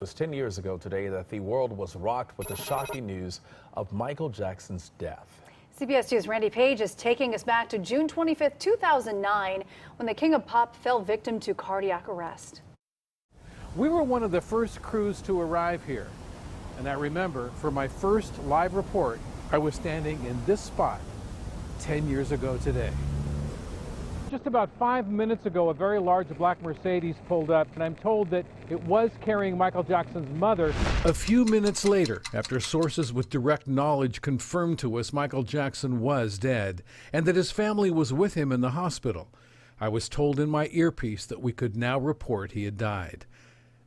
It was 10 years ago today that the world was rocked with the shocking news of Michael Jackson's death. CBS 2's Randy Paige is taking us back to June 25th, 2009, when the king of pop fell victim to cardiac arrest. We were one of the first crews to arrive here. And I remember, for my first live report, I was standing in this spot 10 years ago today. Just about 5 minutes ago, a very large black Mercedes pulled up, and I'm told that it was carrying Michael Jackson's mother. A few minutes later, after sources with direct knowledge confirmed to us Michael Jackson was dead, and that his family was with him in the hospital, I was told in my earpiece that we could now report he had died.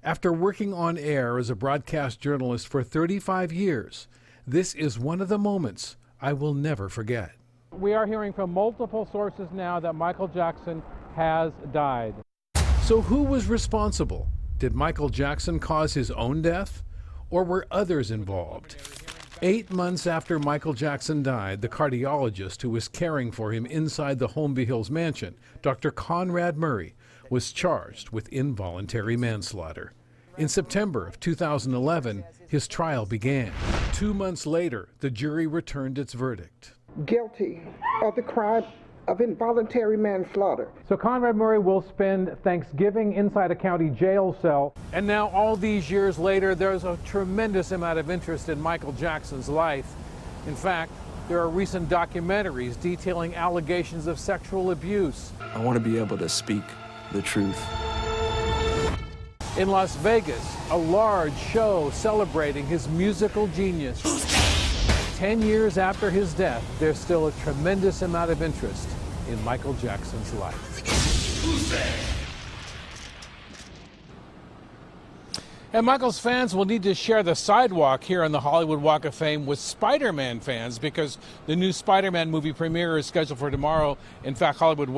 After working on air as a broadcast journalist for 35 years, this is one of the moments I will never forget. We are hearing from multiple sources now that Michael Jackson has died. So who was responsible? Did Michael Jackson cause his own death? Or were others involved? 8 months after Michael Jackson died, the cardiologist who was caring for him inside the Holmby Hills mansion, Dr. Conrad Murray, was charged with involuntary manslaughter. In September of 2011, his trial began. 2 months later, the jury returned its verdict. Guilty of the crime of involuntary manslaughter. So Conrad Murray will spend Thanksgiving inside a county jail cell. And now, all these years later, there's a tremendous amount of interest in Michael Jackson's life. In fact, there are recent documentaries detailing allegations of sexual abuse. I want to be able to speak the truth. In Las Vegas, a large show celebrating his musical genius. 10 years after his death, there's still a tremendous amount of interest in Michael Jackson's life. And Michael's fans will need to share the sidewalk here on the Hollywood Walk of Fame with Spider-Man fans, because the new Spider-Man movie premiere is scheduled for tomorrow. In fact, Hollywood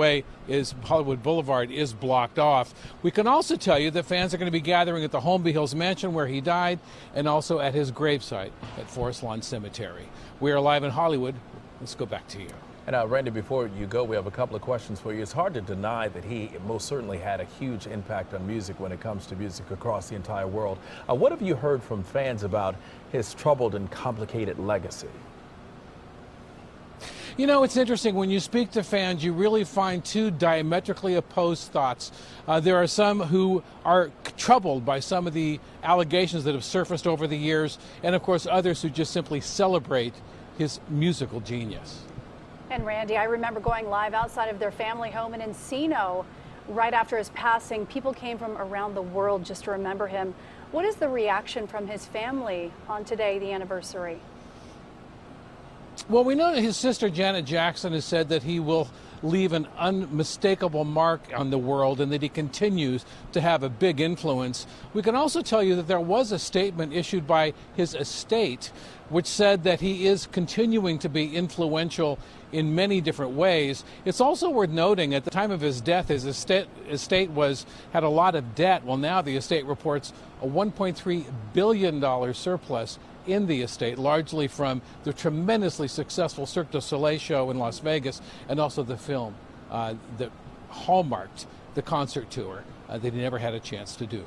Boulevard is blocked off. We can also tell you that fans are going to be gathering at the Holmby Hills mansion where he died, and also at his gravesite at Forest Lawn Cemetery. We are live in Hollywood. Let's go back to you. And Randy, before you go, we have a couple of questions for you. It's hard to deny that he most certainly had a huge impact on music when it comes to music across the entire world. What have you heard from fans about his troubled and complicated legacy? You know, it's interesting. When you speak to fans, you really find two diametrically opposed thoughts. There are some who are troubled by some of the allegations that have surfaced over the years, and of course others who just simply celebrate his musical genius. And Randy, I remember going live outside of their family home in Encino right after his passing. People came from around the world just to remember him. What is the reaction from his family on today, the anniversary? Well, we know that his sister Janet Jackson has said that he will leave an unmistakable mark on the world and that he continues to have a big influence. We can also tell you that there was a statement issued by his estate which said that he is continuing to be influential in many different ways. It's also worth noting at the time of his death, his estate had a lot of debt. Well, now the estate reports a $1.3 billion surplus in the estate, largely from the tremendously successful Cirque du Soleil show in Las Vegas, and also the film that hallmarked the concert tour that he never had a chance to do.